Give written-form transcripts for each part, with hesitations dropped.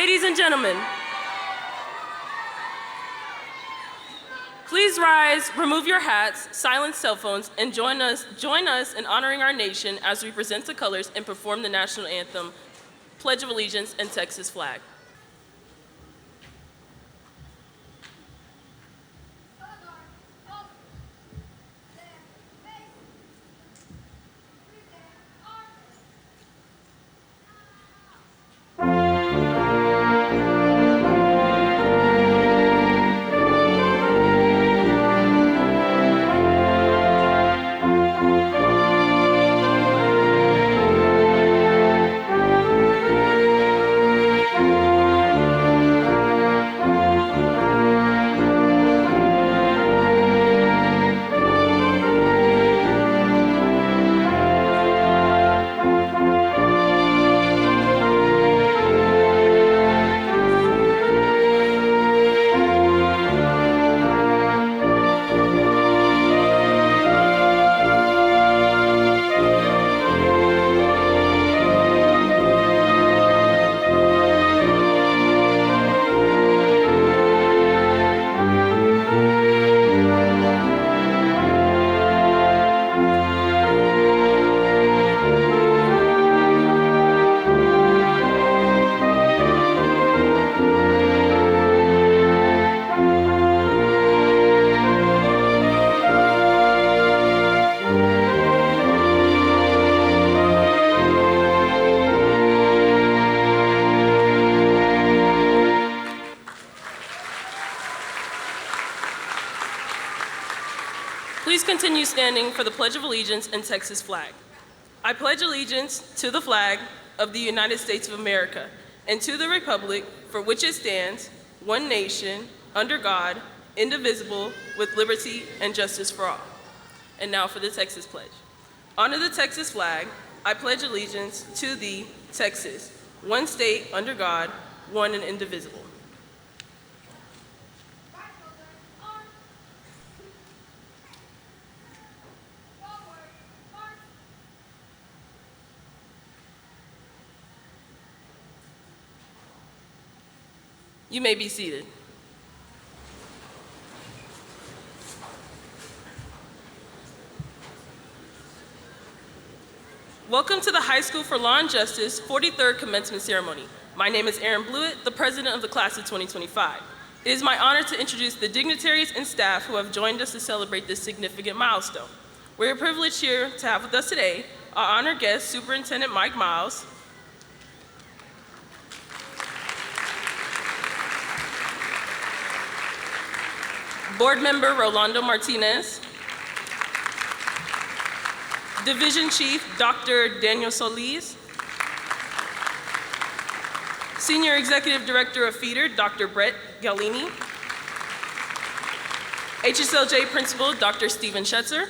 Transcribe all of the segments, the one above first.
Ladies and gentlemen, please rise, remove your hats, silence cell phones, and join us in honoring our nation as we present the colors and perform the national anthem, Pledge of Allegiance, and Texas flag. Please continue standing for the Pledge of Allegiance and Texas flag. I pledge allegiance to the flag of the United States of America and to the republic for which it stands, one nation, under God, indivisible, with liberty and justice for all. And now for the Texas pledge. Under the Texas flag, I pledge allegiance to thee, Texas, one state under God, one and indivisible. You may be seated. Welcome to the High School for Law and Justice 43rd Commencement Ceremony. My name is Erin Blewett, the president of the class of 2025. It is my honor to introduce the dignitaries and staff who have joined us to celebrate this significant milestone. We are privileged here to have with us today our honored guest, Superintendent Mike Miles, Board Member Rolando Martinez, Division Chief Dr. Daniel Solis, Senior Executive Director of Feeder Dr. Brett Galini, HSLJ Principal Dr. Stephen Schetzer,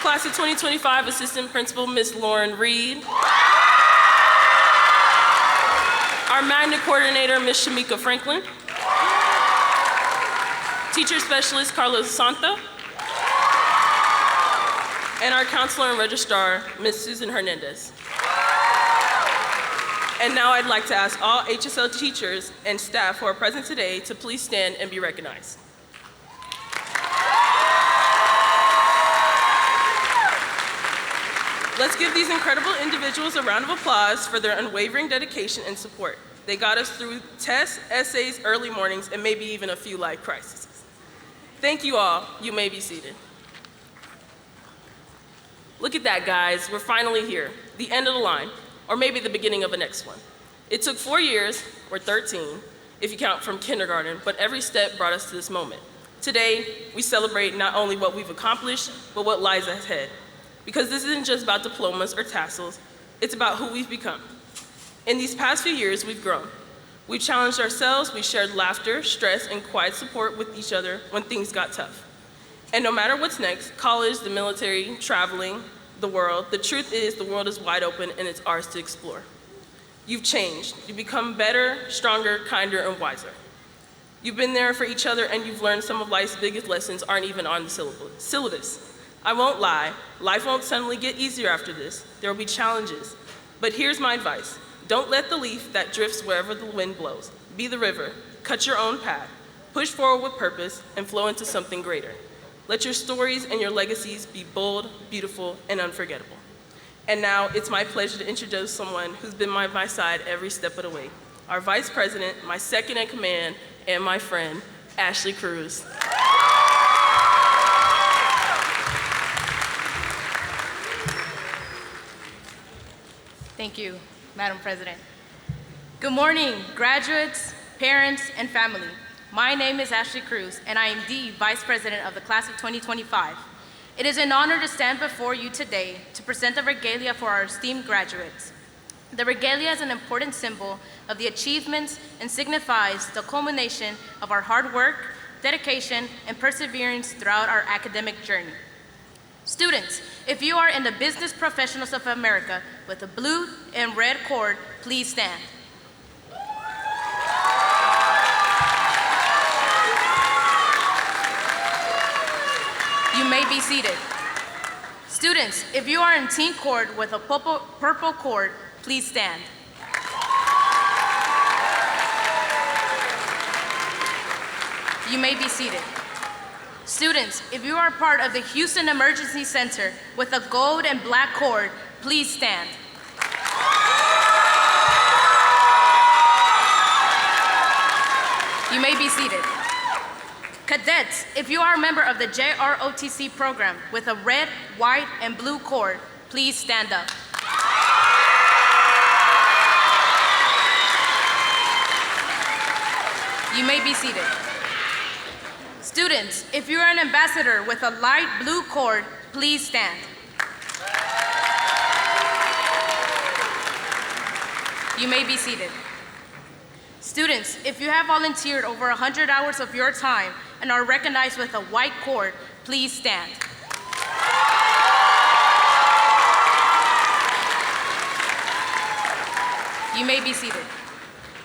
Class of 2025 Assistant Principal Ms. Lauren Reed, our Magnet Coordinator, Ms. Shamika Franklin, Teacher Specialist, Carlos Santa, and our Counselor and Registrar, Ms. Susan Hernandez. And now I'd like to ask all HSL teachers and staff who are present today to please stand and be recognized. Let's give these incredible individuals a round of applause for their unwavering dedication and support. They got us through tests, essays, early mornings, and maybe even a few life crises. Thank you all. You may be seated. Look at that, guys. We're finally here. The end of the line, or maybe the beginning of the next one. It took 4 years, or 13, if you count from kindergarten, but every step brought us to this moment. Today, we celebrate not only what we've accomplished, but what lies ahead. Because this isn't just about diplomas or tassels, it's about who we've become. In these past few years, we've grown. We've challenged ourselves, we shared laughter, stress, and quiet support with each other when things got tough. And no matter what's next, college, the military, traveling, the world, the truth is the world is wide open and it's ours to explore. You've changed. You've become better, stronger, kinder, and wiser. You've been there for each other and you've learned some of life's biggest lessons aren't even on the syllabus. I won't lie, life won't suddenly get easier after this. There will be challenges, But here's my advice. Don't let the leaf that drifts wherever the wind blows. Be the river, cut your own path, push forward with purpose, and flow into something greater. Let your stories and your legacies be bold, beautiful, and unforgettable. And now it's my pleasure to introduce someone who's been by my side every step of the way. Our Vice President, my second in command, and my friend, Ashley Cruz. Thank you, Madam President. Good morning, graduates, parents, and family. My name is Ashley Cruz, and I am the Vice President of the Class of 2025. It is an honor to stand before you today to present the Regalia for our esteemed graduates. The Regalia is an important symbol of the achievements and signifies the culmination of our hard work, dedication, and perseverance throughout our academic journey. Students, if you are in the Business Professionals of America with a blue and red cord, please stand. You may be seated. Students, if you are in Teen Cord with a purple cord, please stand. You may be seated. Students, if you are part of the Houston Emergency Center with a gold and black cord, please stand. You may be seated. Cadets, if you are a member of the JROTC program with a red, white, and blue cord, please stand up. You may be seated. Students, if you are an ambassador with a light blue cord, please stand. You may be seated. Students, if you have volunteered over 100 hours of your time and are recognized with a white cord, please stand. You may be seated.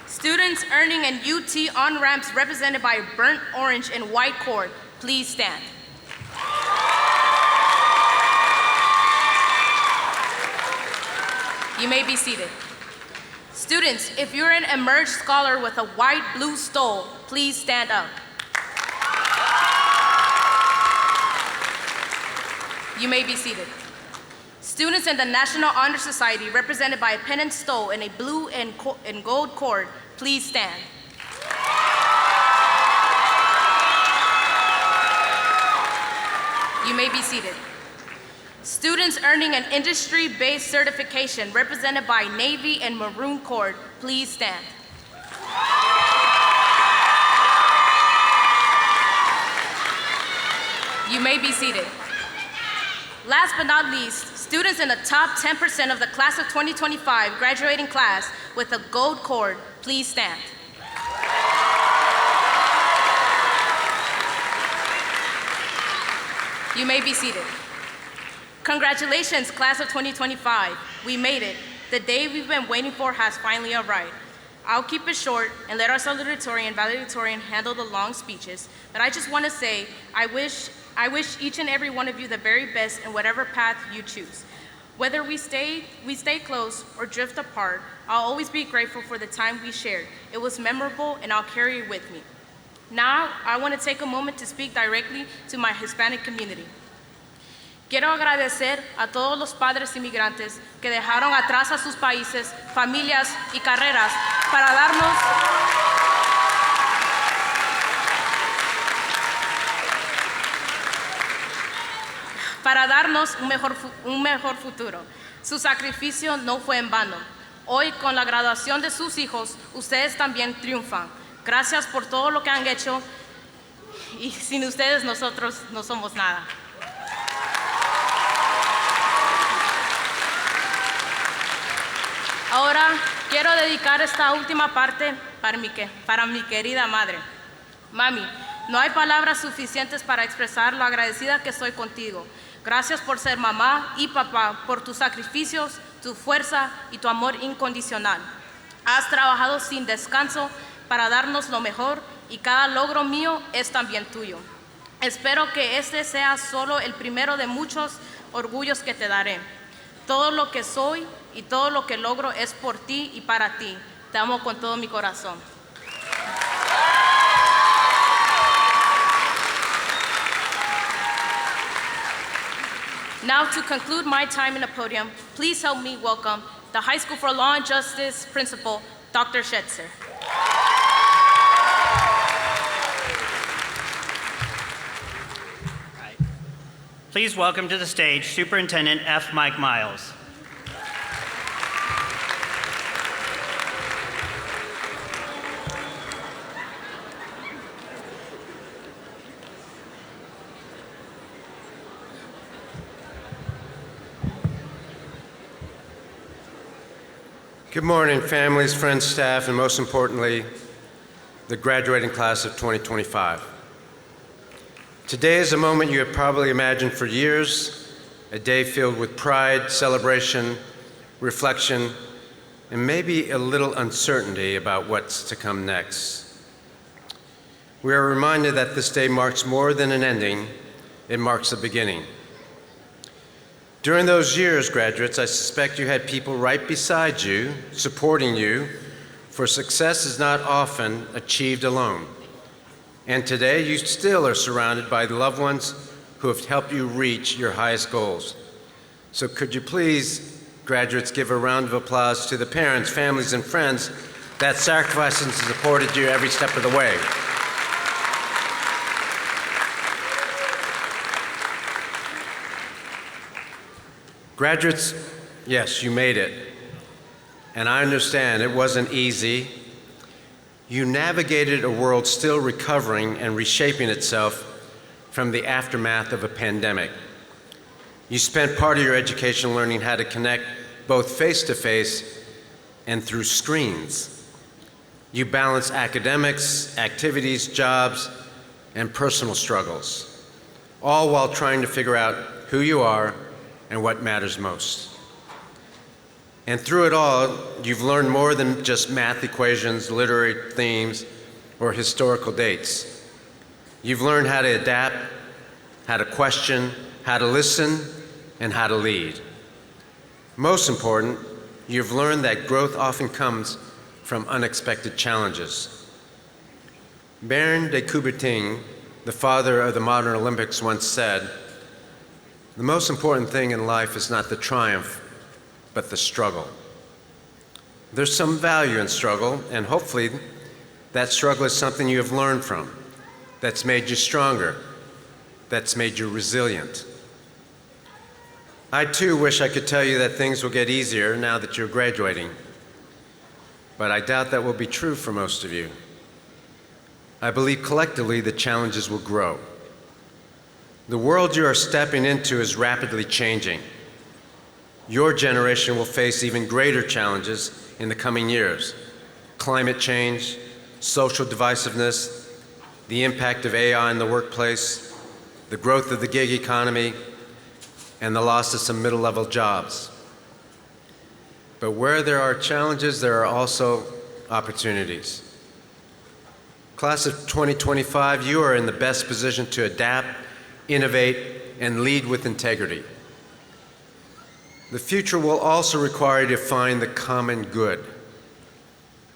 Students earning an UT on-ramps represented by a burnt orange and white cord, please stand. You may be seated. Students, if you're an emerged scholar with a white blue stole, please stand up. You may be seated. Students in the National Honor Society represented by a pennant stole and a blue and gold cord, please stand. You may be seated. Students earning an industry-based certification represented by navy and maroon cord, please stand. You may be seated. Last but not least, students in the top 10% of the class of 2025 graduating class with a gold cord, please stand. You may be seated. Congratulations, class of 2025. We made it. The day we've been waiting for has finally arrived. I'll keep it short and let our salutatorian and valedictorian handle the long speeches, but I just want to say I wish each and every one of you the very best in whatever path you choose. Whether we stay close or drift apart, I'll always be grateful for the time we shared. It was memorable and I'll carry it with me. Now, I want to take a moment to speak directly to my Hispanic community. Quiero agradecer a todos los padres inmigrantes que dejaron atrás a sus países, familias y carreras para darnos un mejor futuro. Su sacrificio no fue en vano. Hoy, con la graduación de sus hijos, ustedes también triunfan. Gracias por todo lo que han hecho y sin ustedes nosotros no somos nada. Ahora quiero dedicar esta última parte para mi querida madre. Mami, no hay palabras suficientes para expresar lo agradecida que estoy contigo. Gracias por ser mamá y papá, por tus sacrificios, tu fuerza y tu amor incondicional. Has trabajado sin descanso para darnos lo mejor y cada logro mío es también tuyo. Espero que este sea solo el primero de muchos orgullos que te daré. Todo lo que soy y todo lo que logro es por ti y para ti. Te amo con todo mi corazón. Now, to conclude my time in the podium, please help me welcome the High School for Law and Justice Principal, Dr. Schetzer. Please welcome to the stage Superintendent F. Mike Miles. Good morning, families, friends, staff, and most importantly, the graduating class of 2025. Today is a moment you have probably imagined for years, a day filled with pride, celebration, reflection, and maybe a little uncertainty about what's to come next. We are reminded that this day marks more than an ending, it marks a beginning. During those years, graduates, I suspect you had people right beside you, supporting you, for success is not often achieved alone. And today, you still are surrounded by the loved ones who have helped you reach your highest goals. So could you please, graduates, give a round of applause to the parents, families, and friends that sacrificed and supported you every step of the way. Graduates, yes, you made it. And I understand it wasn't easy. You navigated a world still recovering and reshaping itself from the aftermath of a pandemic. You spent part of your education learning how to connect both face-to-face and through screens. You balanced academics, activities, jobs, and personal struggles, all while trying to figure out who you are and what matters most. And through it all, you've learned more than just math equations, literary themes, or historical dates. You've learned how to adapt, how to question, how to listen, and how to lead. Most important, you've learned that growth often comes from unexpected challenges. Baron de Coubertin, the father of the modern Olympics, once said, "The most important thing in life is not the triumph, but the struggle." There's some value in struggle, and hopefully that struggle is something you have learned from, that's made you stronger, that's made you resilient. I too wish I could tell you that things will get easier now that you're graduating, but I doubt that will be true for most of you. I believe collectively the challenges will grow. The world you are stepping into is rapidly changing. Your generation will face even greater challenges in the coming years. Climate change, social divisiveness, the impact of AI in the workplace, the growth of the gig economy, and the loss of some middle-level jobs. But where there are challenges, there are also opportunities. Class of 2025, you are in the best position to adapt, innovate, and lead with integrity. The future will also require you to find the common good.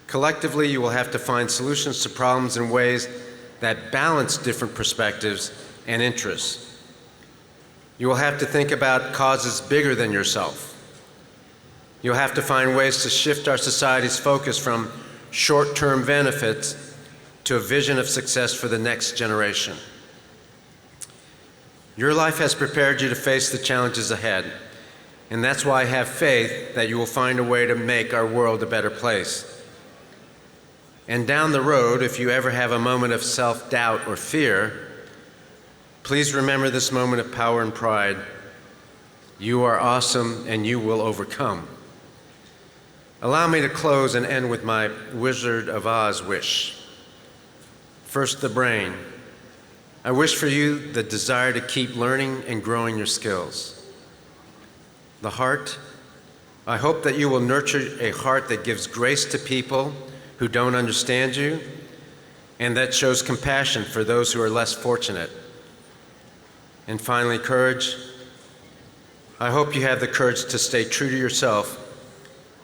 Collectively, you will have to find solutions to problems in ways that balance different perspectives and interests. You will have to think about causes bigger than yourself. You'll have to find ways to shift our society's focus from short-term benefits to a vision of success for the next generation. Your life has prepared you to face the challenges ahead, and that's why I have faith that you will find a way to make our world a better place. And down the road, if you ever have a moment of self-doubt or fear, please remember this moment of power and pride. You are awesome and you will overcome. Allow me to close and end with my Wizard of Oz wish. First, the brain. I wish for you the desire to keep learning and growing your skills. The heart. I hope that you will nurture a heart that gives grace to people who don't understand you and that shows compassion for those who are less fortunate. And finally, courage. I hope you have the courage to stay true to yourself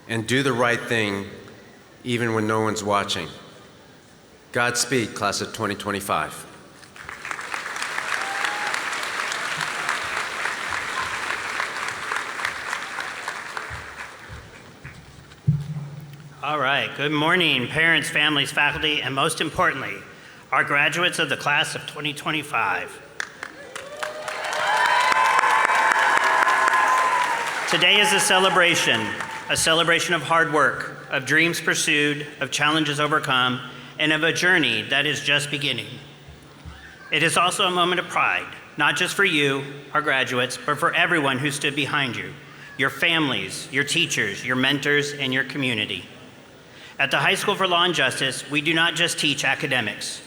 and do the right thing even when no one's watching. Godspeed, class of 2025. All right, good morning, parents, families, faculty, and most importantly, our graduates of the class of 2025. Today is a celebration of hard work, of dreams pursued, of challenges overcome, and of a journey that is just beginning. It is also a moment of pride, not just for you, our graduates, but for everyone who stood behind you, your families, your teachers, your mentors, and your community. At the High School for Law and Justice, we do not just teach academics.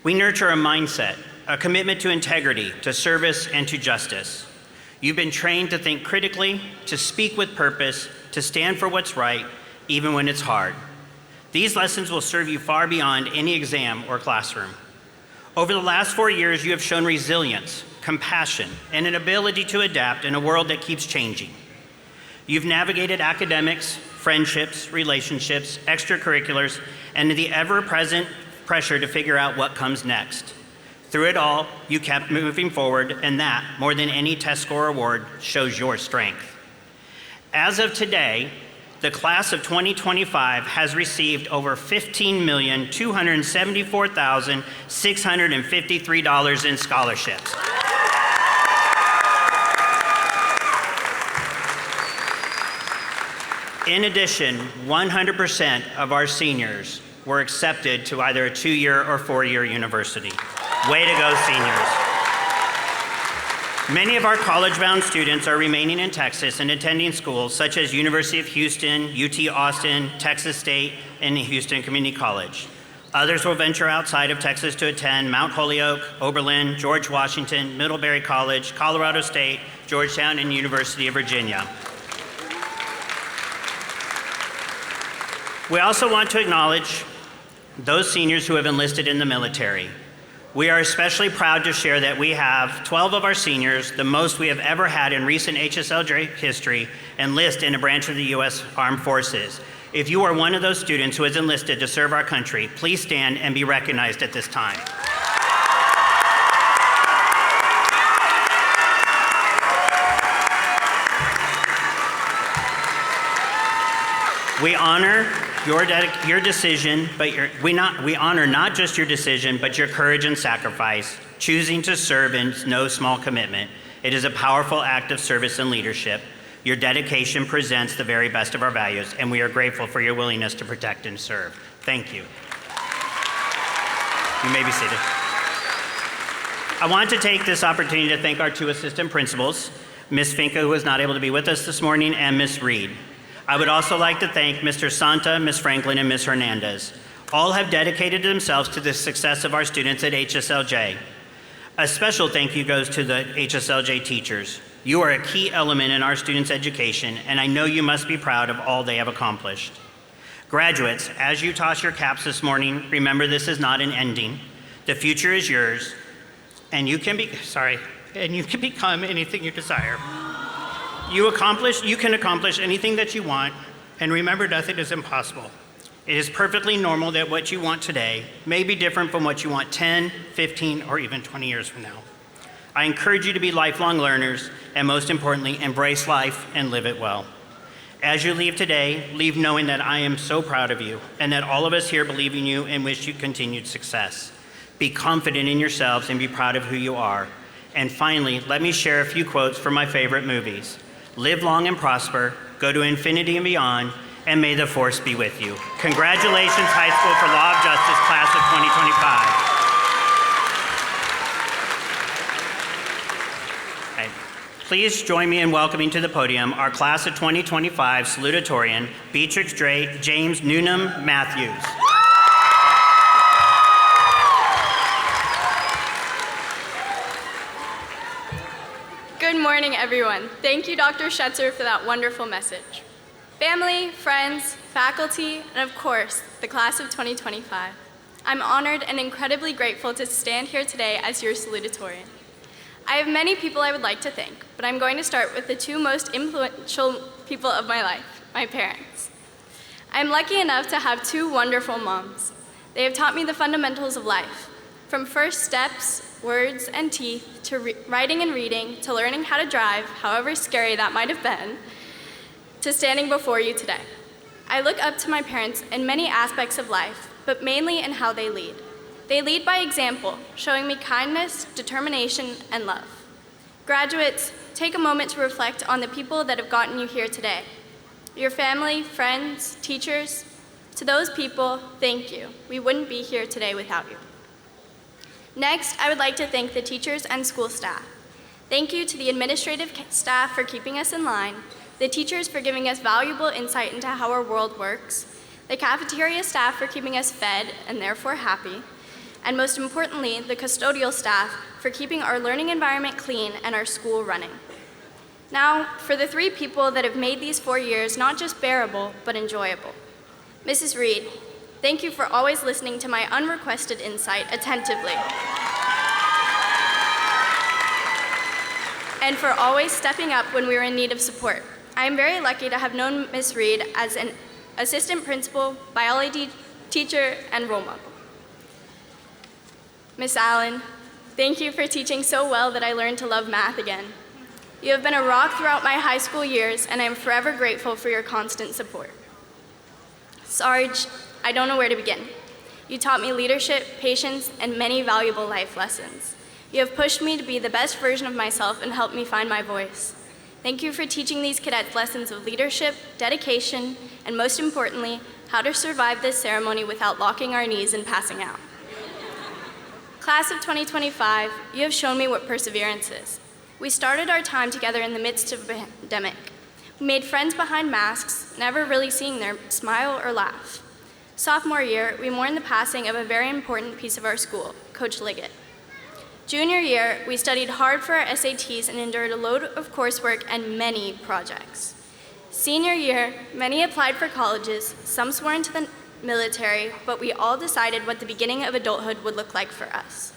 We nurture a mindset, a commitment to integrity, to service, and to justice. You've been trained to think critically, to speak with purpose, to stand for what's right, even when it's hard. These lessons will serve you far beyond any exam or classroom. Over the last 4 years, you have shown resilience, compassion, and an ability to adapt in a world that keeps changing. You've navigated academics, friendships, relationships, extracurriculars, and the ever-present pressure to figure out what comes next. Through it all, you kept moving forward, and that, more than any test score award, shows your strength. As of today, the class of 2025 has received over $15,274,653 in scholarships. In addition, 100% of our seniors were accepted to either a 2-year or 4-year university. Way to go, seniors. Many of our college-bound students are remaining in Texas and attending schools such as University of Houston, UT Austin, Texas State, and Houston Community College. Others will venture outside of Texas to attend Mount Holyoke, Oberlin, George Washington, Middlebury College, Colorado State, Georgetown, and University of Virginia. We also want to acknowledge those seniors who have enlisted in the military. We are especially proud to share that we have 12 of our seniors, the most we have ever had in recent HSLJ history, enlist in a branch of the U.S. Armed Forces. If you are one of those students who has enlisted to serve our country, please stand and be recognized at this time. We honor your decision, but we honor not just your decision, but your courage and sacrifice. Choosing to serve is no small commitment. It is a powerful act of service and leadership. Your dedication presents the very best of our values, and we are grateful for your willingness to protect and serve. Thank you. You may be seated. I want to take this opportunity to thank our 2 assistant principals, Ms. Finca, who was not able to be with us this morning, and Ms. Reed. I would also like to thank Mr. Santa, Ms. Franklin, and Ms. Hernandez. All have dedicated themselves to the success of our students at HSLJ. A special thank you goes to the HSLJ teachers. You are a key element in our students' education, and I know you must be proud of all they have accomplished. Graduates, as you toss your caps this morning, remember this is not an ending. The future is yours, and you can become anything you desire. You can accomplish anything that you want, and remember, nothing is impossible. It is perfectly normal that what you want today may be different from what you want 10, 15, or even 20 years from now. I encourage you to be lifelong learners, and most importantly, embrace life and live it well. As you leave today, leave knowing that I am so proud of you, and that all of us here believe in you and wish you continued success. Be confident in yourselves and be proud of who you are. And finally, let me share a few quotes from my favorite movies. Live long and prosper, go to infinity and beyond, and may the force be with you. Congratulations, High School for Law of Justice, class of 2025. Please join me in welcoming to the podium our class of 2025 salutatorian, Beatrix James Newnham Matthews. Good morning, everyone. Thank you, Dr. Schetzer, for that wonderful message. Family, friends, faculty, and of course, the class of 2025. I'm honored and incredibly grateful to stand here today as your salutatorian. I have many people I would like to thank, but I'm going to start with the 2 most influential people of my life, my parents. I am lucky enough to have two wonderful moms. They have taught me the fundamentals of life, from first steps, words, and teeth, to writing and reading, to learning how to drive, however scary that might have been, to standing before you today. I look up to my parents in many aspects of life, but mainly in how they lead. They lead by example, showing me kindness, determination, and love. Graduates, take a moment to reflect on the people that have gotten you here today. Your family, friends, teachers. To those people, thank you. We wouldn't be here today without you. Next, I would like to thank the teachers and school staff. Thank you to the administrative staff for keeping us in line, the teachers for giving us valuable insight into how our world works, the cafeteria staff for keeping us fed and therefore happy, and most importantly, the custodial staff for keeping our learning environment clean and our school running. Now, for the three people that have made these 4 years not just bearable, but enjoyable. Mrs. Reed, thank you for always listening to my unrequested insight attentively, and for always stepping up when we were in need of support. I am very lucky to have known Ms. Reed as an assistant principal, biology teacher, and role model. Ms. Allen, thank you for teaching so well that I learned to love math again. You have been a rock throughout my high school years, and I am forever grateful for your constant support. Sarge, I don't know where to begin. You taught me leadership, patience, and many valuable life lessons. You have pushed me to be the best version of myself and helped me find my voice. Thank you for teaching these cadets lessons of leadership, dedication, and most importantly, how to survive this ceremony without locking our knees and passing out. Class of 2025, you have shown me what perseverance is. We started our time together in the midst of a pandemic. We made friends behind masks, never really seeing their smile or laugh. Sophomore year, we mourned the passing of a very important piece of our school, Coach Liggett. Junior year, we studied hard for our SATs and endured a load of coursework and many projects. Senior year, many applied for colleges, some swore into the military, but we all decided what the beginning of adulthood would look like for us.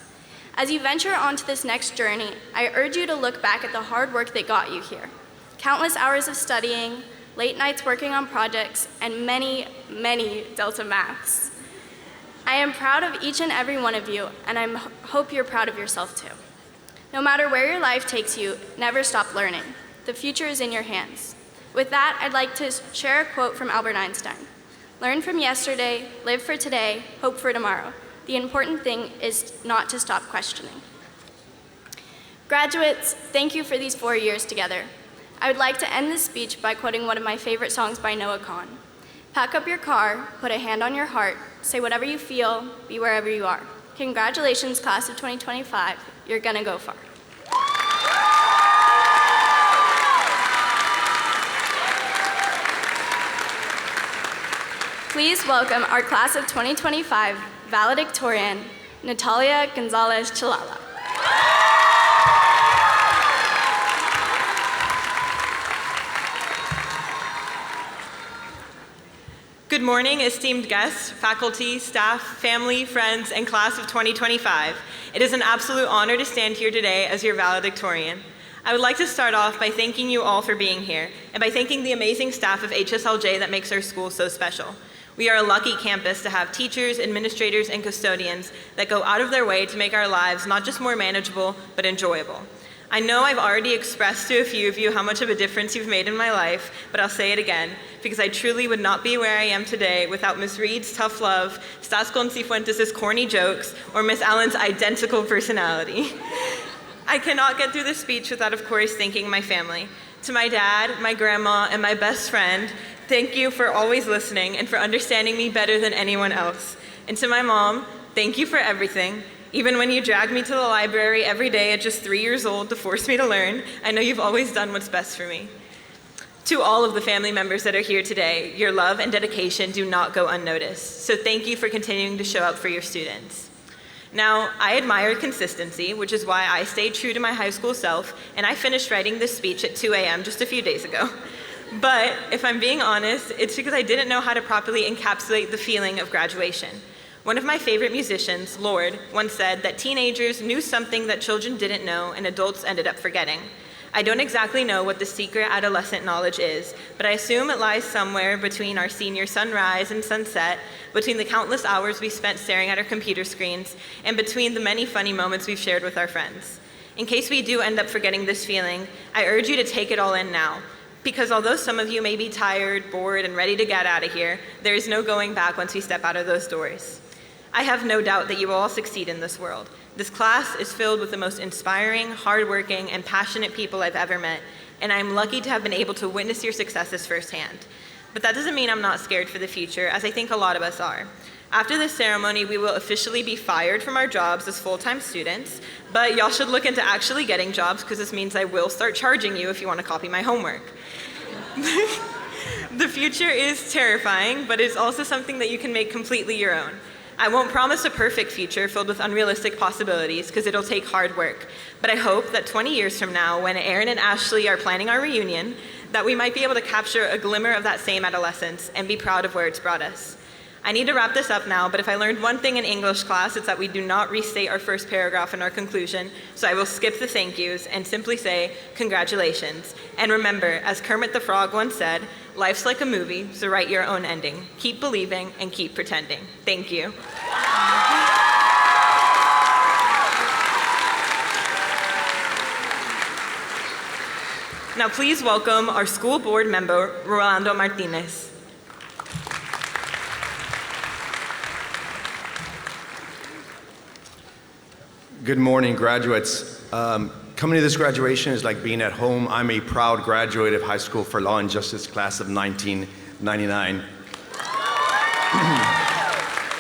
As you venture onto this next journey, I urge you to look back at the hard work that got you here. Countless hours of studying, late nights working on projects, and many, many Delta maths. I am proud of each and every one of you, and I hope you're proud of yourself too. No matter where your life takes you, never stop learning. The future is in your hands. With that, I'd like to share a quote from Albert Einstein. Learn from yesterday, live for today, hope for tomorrow. The important thing is not to stop questioning. Graduates, thank you for these 4 years together. I would like to end this speech by quoting one of my favorite songs by Noah Kahan. Pack up your car, put a hand on your heart, say whatever you feel, be wherever you are. Congratulations, class of 2025. You're gonna go far. Please welcome our class of 2025 valedictorian, Natalia Gonzalez Chalala. Good morning, esteemed guests, faculty, staff, family, friends, and class of 2025. It is an absolute honor to stand here today as your valedictorian. I would like to start off by thanking you all for being here, and by thanking the amazing staff of HSLJ that makes our school so special. We are a lucky campus to have teachers, administrators, and custodians that go out of their way to make our lives not just more manageable, but enjoyable. I know I've already expressed to a few of you how much of a difference you've made in my life, but I'll say it again, because I truly would not be where I am today without Ms. Reed's tough love, Stas Cifuentes' corny jokes, or Ms. Allen's identical personality. I cannot get through this speech without, of course, thanking my family. To my dad, my grandma, and my best friend, thank you for always listening and for understanding me better than anyone else. And to my mom, thank you for everything. Even when you drag me to the library every day at just 3 years old to force me to learn, I know you've always done what's best for me. To all of the family members that are here today, your love and dedication do not go unnoticed. So thank you for continuing to show up for your students. Now, I admire consistency, which is why I stayed true to my high school self, and I finished writing this speech at 2 a.m. just a few days ago. But if I'm being honest, it's because I didn't know how to properly encapsulate the feeling of graduation. One of my favorite musicians, Lord, once said that teenagers knew something that children didn't know and adults ended up forgetting. I don't exactly know what the secret adolescent knowledge is, but I assume it lies somewhere between our senior sunrise and sunset, between the countless hours we spent staring at our computer screens, and between the many funny moments we've shared with our friends. In case we do end up forgetting this feeling, I urge you to take it all in now. Because although some of you may be tired, bored, and ready to get out of here, there is no going back once we step out of those doors. I have no doubt that you will all succeed in this world. This class is filled with the most inspiring, hardworking, and passionate people I've ever met, and I'm lucky to have been able to witness your successes firsthand. But that doesn't mean I'm not scared for the future, as I think a lot of us are. After this ceremony, we will officially be fired from our jobs as full-time students, but y'all should look into actually getting jobs, because this means I will start charging you if you want to copy my homework. The future is terrifying, but it's also something that you can make completely your own. I won't promise a perfect future filled with unrealistic possibilities, because it'll take hard work. But I hope that 20 years from now, when Aaron and Ashley are planning our reunion, that we might be able to capture a glimmer of that same adolescence and be proud of where it's brought us. I need to wrap this up now, but if I learned one thing in English class, it's that we do not restate our first paragraph in our conclusion, so I will skip the thank yous and simply say, congratulations. And remember, as Kermit the Frog once said, life's like a movie, so write your own ending. Keep believing and keep pretending. Thank you. Now please welcome our school board member, Rolando Martinez. Good morning, graduates. Coming to this graduation is like being at home. I'm a proud graduate of High School for Law and Justice class of 1999.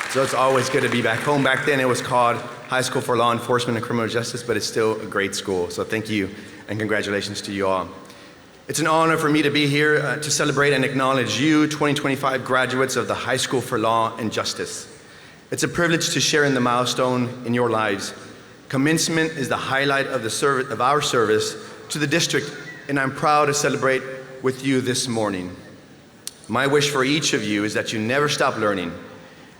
So it's always good to be back home. Back then it was called High School for Law Enforcement and Criminal Justice, but it's still a great school. So thank you and congratulations to you all. It's an honor for me to be here to celebrate and acknowledge you, 2025 graduates of the High School for Law and Justice. It's a privilege to share in the milestone in your lives. Commencement is the highlight of our service to the district, and I'm proud to celebrate with you this morning. My wish for each of you is that you never stop learning,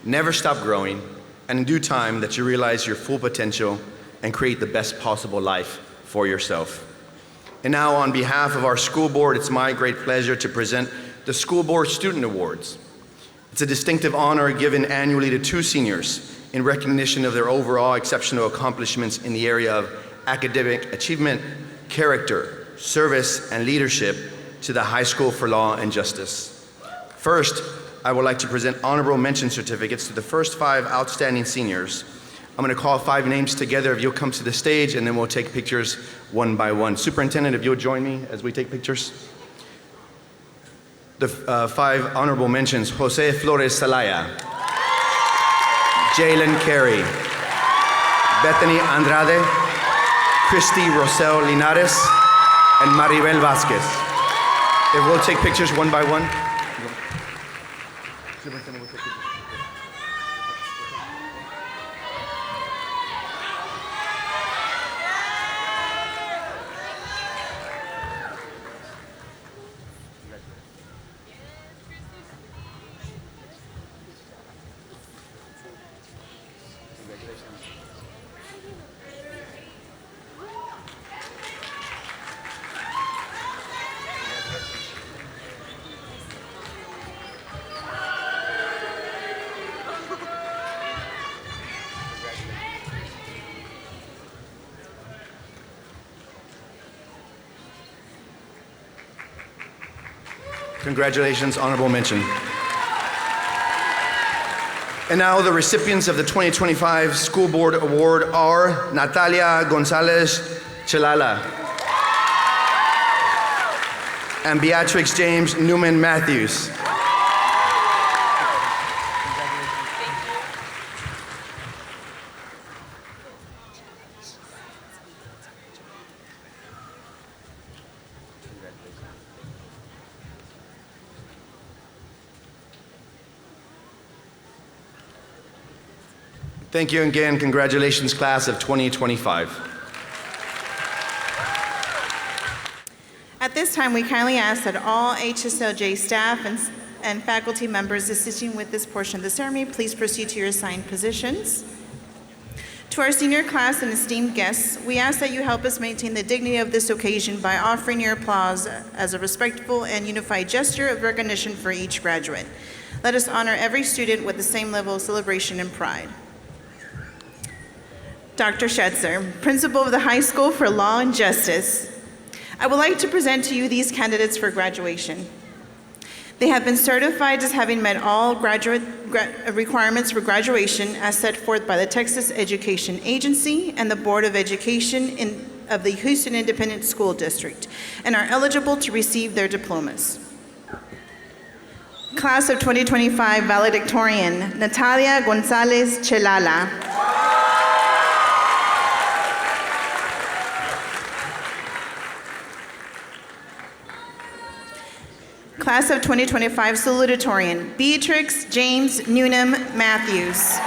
never stop growing, and in due time that you realize your full potential and create the best possible life for yourself. And now on behalf of our school board, it's my great pleasure to present the School Board Student Awards. It's a distinctive honor given annually to 2 seniors in recognition of their overall exceptional accomplishments in the area of academic achievement, character, service, and leadership to the High School for Law and Justice. First, I would like to present honorable mention certificates to the first 5 outstanding seniors. I'm going to call 5 names together if you'll come to the stage, and then we'll take pictures one by one. Superintendent, if you'll join me as we take pictures. The 5 honorable mentions: Jose Flores Salaya, Jalen Carey, Bethany Andrade, Christy Rosel Linares, and Maribel Vasquez. If we'll take pictures one by one. Congratulations, honorable mention. And now the recipients of the 2025 School Board Award are Natalia Gonzalez Chalala and Beatrix James Newman Matthews. Thank you again. Congratulations, class of 2025. At this time, we kindly ask that all HSLJ staff and faculty members assisting with this portion of the ceremony please proceed to your assigned positions. To our senior class and esteemed guests, we ask that you help us maintain the dignity of this occasion by offering your applause as a respectful and unified gesture of recognition for each graduate. Let us honor every student with the same level of celebration and pride. Dr. Schetzer, Principal of the High School for Law and Justice, I would like to present to you these candidates for graduation. They have been certified as having met all requirements for graduation as set forth by the Texas Education Agency and the Board of Education of the Houston Independent School District and are eligible to receive their diplomas. Class of 2025 valedictorian, Natalia Gonzalez Chelala. Class of 2025 salutatorian, Beatrix James Newnham Matthews.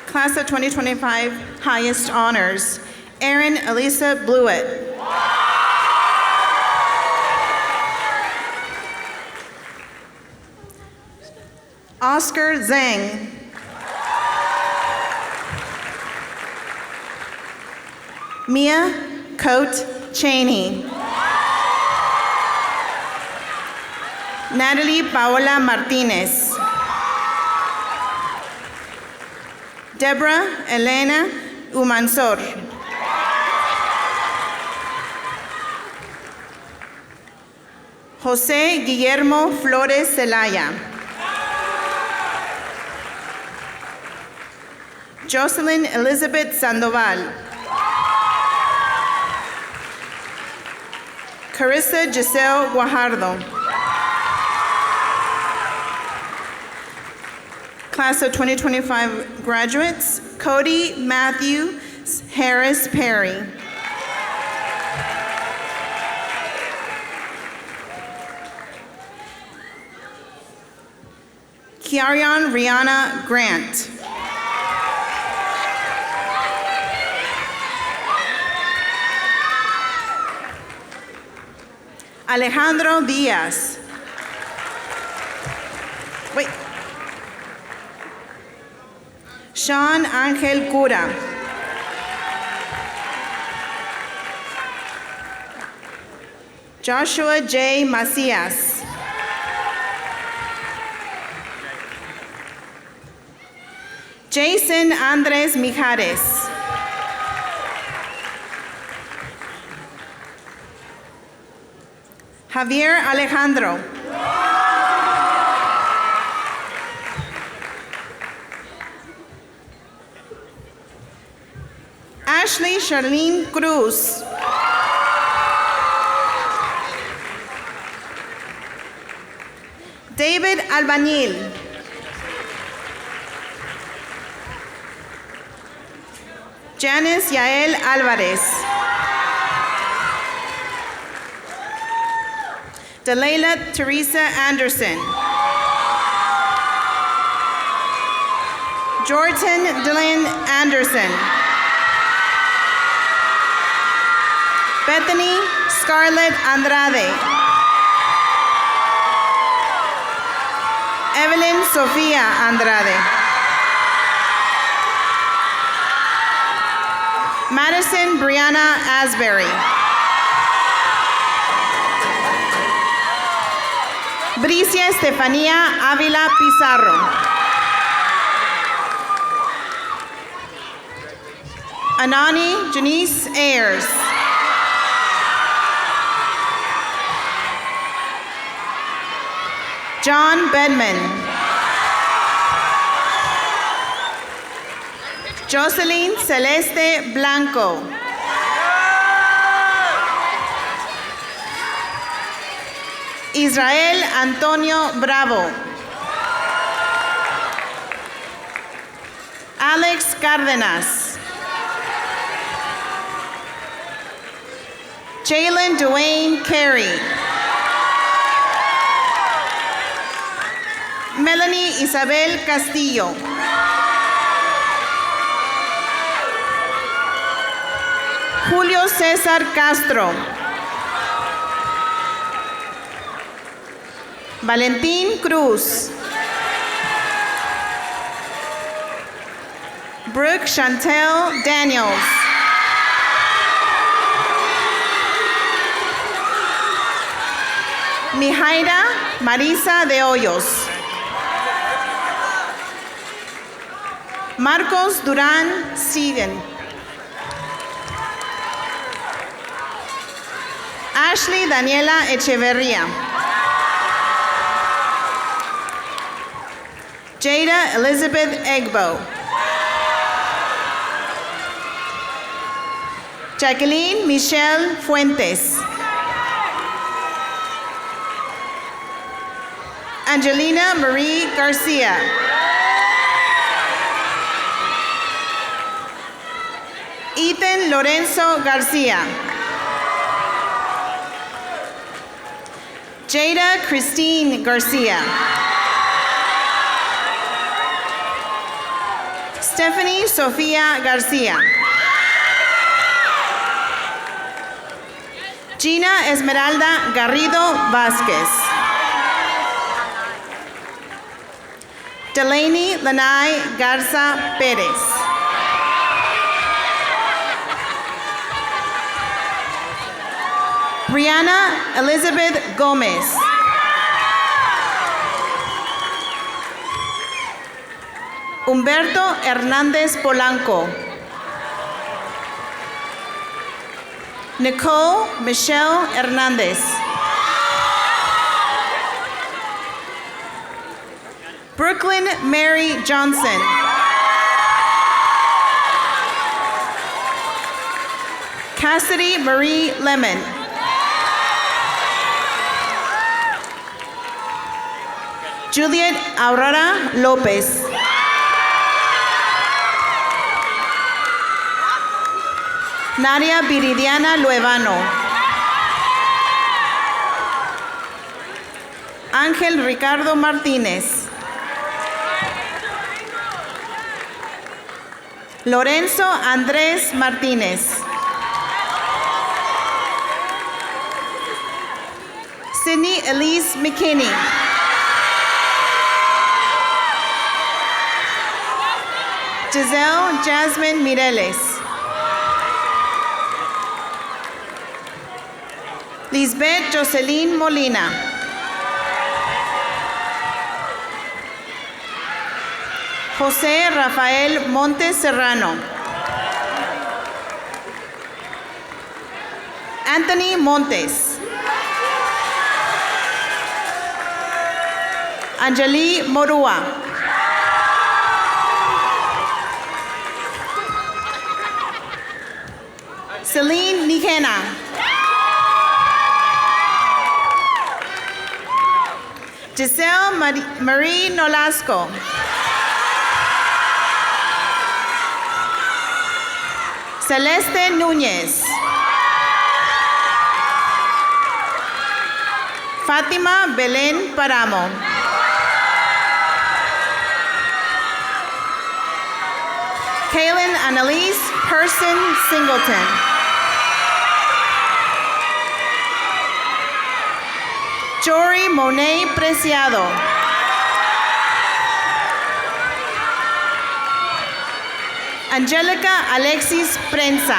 Class of 2025 highest honors, Erin Elisa Blewett. Oscar Zhang. Mia Coate Cheney. Natalie Paola Martinez. Deborah Elena Umansor. José Guillermo Flores Zelaya. Jocelyn Elizabeth Sandoval. Carissa Giselle Guajardo. Class of 2025 graduates, Cody Matthew Harris Perry. Kiarion Rihanna Grant. Alejandro Diaz. Wait. Sean Angel Cura. Joshua J. Macias. Jason Andres Mijares. Javier Alejandro. Ashley Charlene Cruz. David Albañil. Janice Yael Alvarez. Delayla Teresa Anderson. Jordan Dylan Anderson. Bethany Scarlett Andrade. Evelyn Sofia Andrade. Madison Brianna Asbury. Bricia Estefanía Ávila Pizarro. Anani Janice Ayers. John Bedman. Jocelyn Celeste Blanco. Israel Antonio Bravo. Alex Cárdenas. Jalen Dwayne Carey. Melanie Isabel Castillo. Julio César Castro. Valentín Cruz. Brooke Chantel Daniels. Mijaida Marisa de Hoyos. Marcos Duran Steven. Ashley Daniela Echeverría. Jada Elizabeth Egbo. Jacqueline Michelle Fuentes. Angelina Marie Garcia. Ethan Lorenzo Garcia. Jada Christine Garcia. Stephanie Sofia Garcia. Gina Esmeralda Garrido Vasquez. Delaney Lanai Garza Perez. Brianna Elizabeth Gomez. Humberto Hernández Polanco. Nicole Michelle Hernández. Brooklyn Mary Johnson. Cassidy Marie Lemon. Juliet Aurora Lopez. Nadia Viridiana Luevano. Ángel Ricardo Martínez. Lorenzo Andrés Martínez. Sydney Elise McKinney. Giselle Jasmine Mireles. Lisbeth Jocelyn Molina. José Rafael Montes Serrano. Anthony Montes. Anjali Morua. Celine Nikena. Giselle Marie Nolasco. Celeste Núñez. Fátima Belén Paramo. Kaylin Annalise Person Singleton. Jory Monet Preciado. Angelica Alexis Prensa.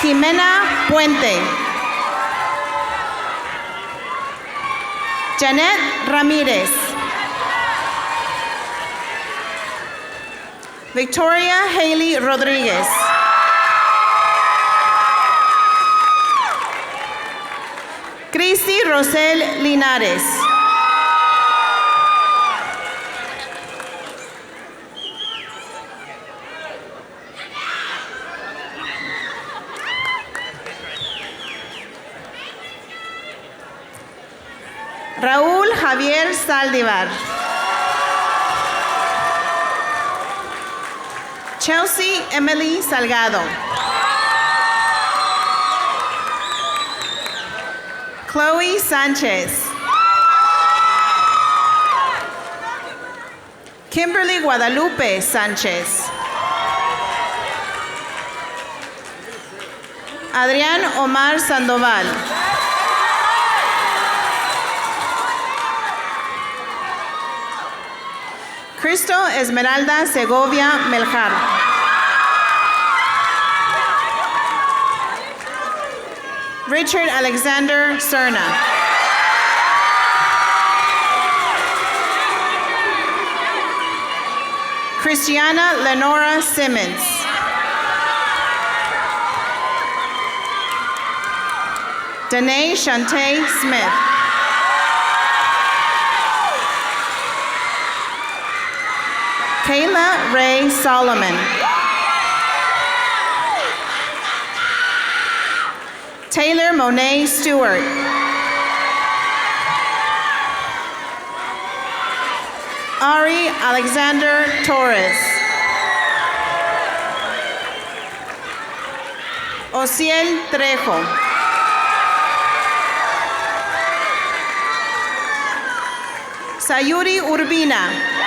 Jimena Puente. Janet Ramírez. Victoria Haley Rodríguez. Cristi Rosel Linares. Raúl Javier Saldivar. Chelsea Emily Salgado. Chloe Sanchez. Kimberly Guadalupe Sanchez. Adrián Omar Sandoval. Crystal Esmeralda Segovia Melgar. Richard Alexander Cerna. Christiana Lenora Simmons. Danae Shantae Smith. Kayla Ray Solomon. Taylor Monet Stewart. Ari Alexander Torres. Ociel Trejo. Sayuri Urbina.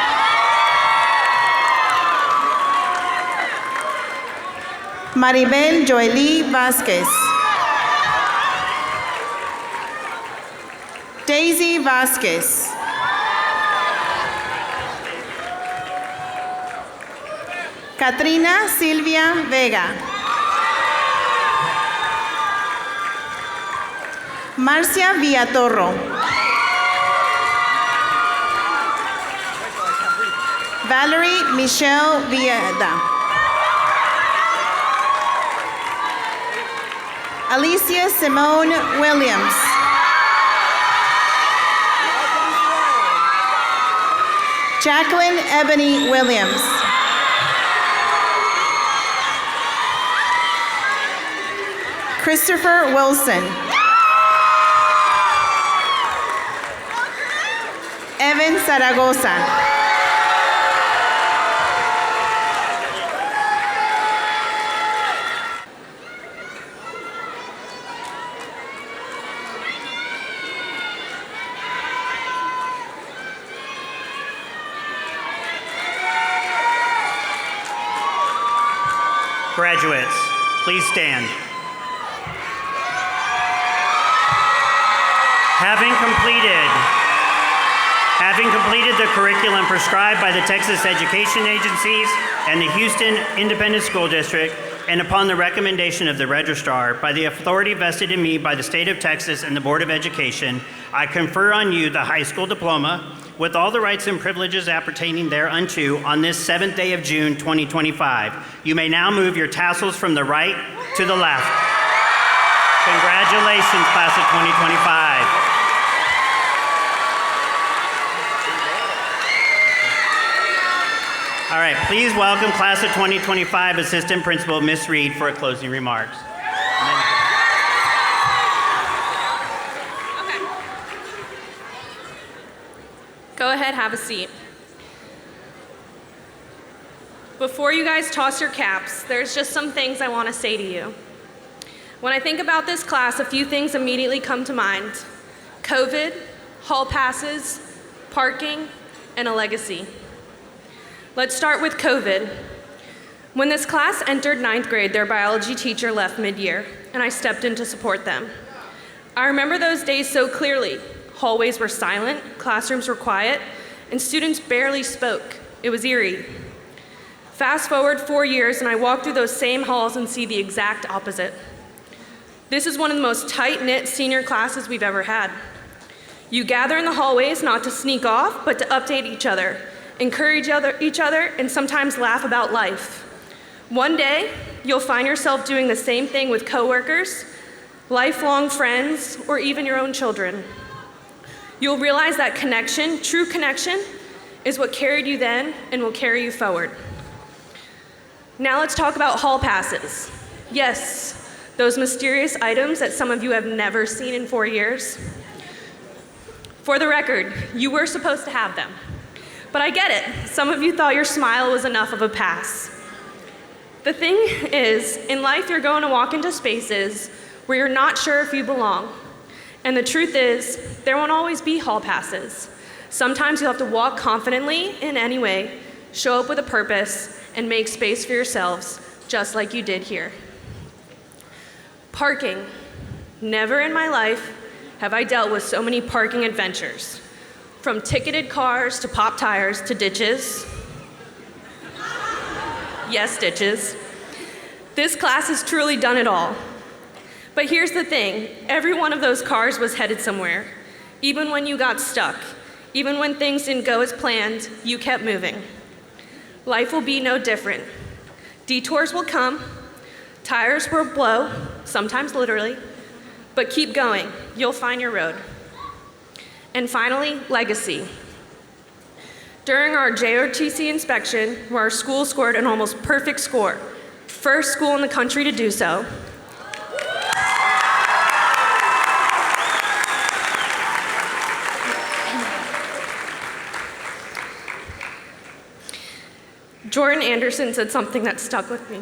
Maribel Joely Vázquez. Daisy Vázquez. Katrina Silvia Vega. Marcia Villatorro. Valerie Michelle Villeda. Alicia Simone Williams. Jacqueline Ebony Williams. Christopher Wilson. Evan Zaragoza. Graduates, please stand. Having completed the curriculum prescribed by the Texas Education Agencies and the Houston Independent School District, and upon the recommendation of the registrar, by the authority vested in me by the state of Texas and the Board of Education, I confer on you the high school diploma with all the rights and privileges appertaining thereunto on this 7th day of June 2025. You may now move your tassels from the right to the left. Congratulations, class of 2025. All right, please welcome class of 2025 Assistant Principal Ms. Reed for closing remarks. Go ahead, have a seat. Before you guys toss your caps, there's just some things I want to say to you. When I think about this class, a few things immediately come to mind. COVID, hall passes, parking, and a legacy. Let's start with COVID. When this class entered 9th grade, their biology teacher left mid-year, and I stepped in to support them. I remember those days so clearly. Hallways were silent, classrooms were quiet, and students barely spoke. It was eerie. Fast forward 4 years, and I walk through those same halls and see the exact opposite. This is one of the most tight-knit senior classes we've ever had. You gather in the hallways not to sneak off, but to update each other, encourage each other, and sometimes laugh about life. One day, you'll find yourself doing the same thing with coworkers, lifelong friends, or even your own children. You'll realize that connection, true connection, is what carried you then and will carry you forward. Now let's talk about hall passes. Yes, those mysterious items that some of you have never seen in 4 years. For the record, you were supposed to have them. But I get it. Some of you thought your smile was enough of a pass. The thing is, in life you're going to walk into spaces where you're not sure if you belong. And the truth is, there won't always be hall passes. Sometimes you'll have to walk confidently in any way, show up with a purpose, and make space for yourselves, just like you did here. Parking. Never in my life have I dealt with so many parking adventures. from ticketed cars to pop tires to ditches. Yes, ditches. This class has truly done it all. But here's the thing, every one of those cars was headed somewhere. Even when you got stuck, even when things didn't go as planned, you kept moving. Life will be no different. Detours will come, tires will blow, sometimes literally, but keep going, you'll find your road. And finally, legacy. During our JRTC inspection, where our school scored an almost perfect score, first school in the country to do so, Jordan Anderson said something that stuck with me.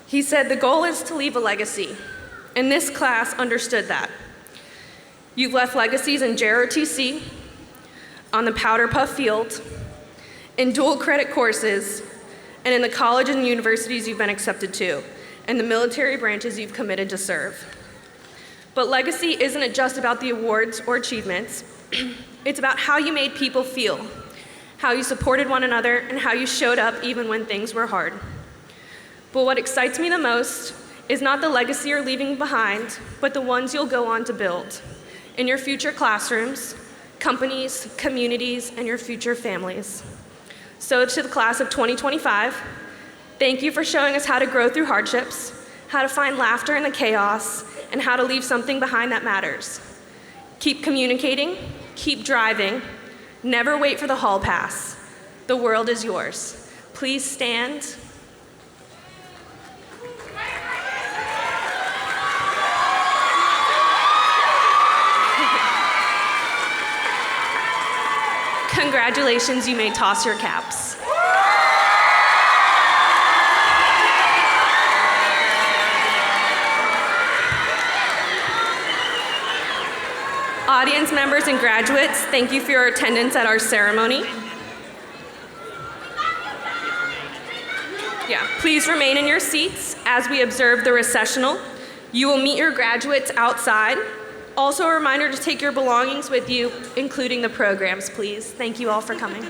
He said, the goal is to leave a legacy, and this class understood that. You've left legacies in JROTC, on the Powder Puff Field, in dual credit courses, and in the colleges and universities you've been accepted to, and the military branches you've committed to serve. But legacy isn't just about the awards or achievements, it's about how you made people feel, how you supported one another, and how you showed up even when things were hard. But what excites me the most is not the legacy you're leaving behind, but the ones you'll go on to build in your future classrooms, companies, communities, and your future families. So to the class of 2025, thank you for showing us how to grow through hardships, how to find laughter in the chaos, and how to leave something behind that matters. Keep communicating, keep driving, never wait for the hall pass. The world is yours. Please stand. Congratulations, you may toss your caps. Audience members and graduates, thank you for your attendance at our ceremony. Please remain in your seats as we observe the recessional. You will meet your graduates outside. Also a reminder to take your belongings with you, including the programs, please. Thank you all for coming.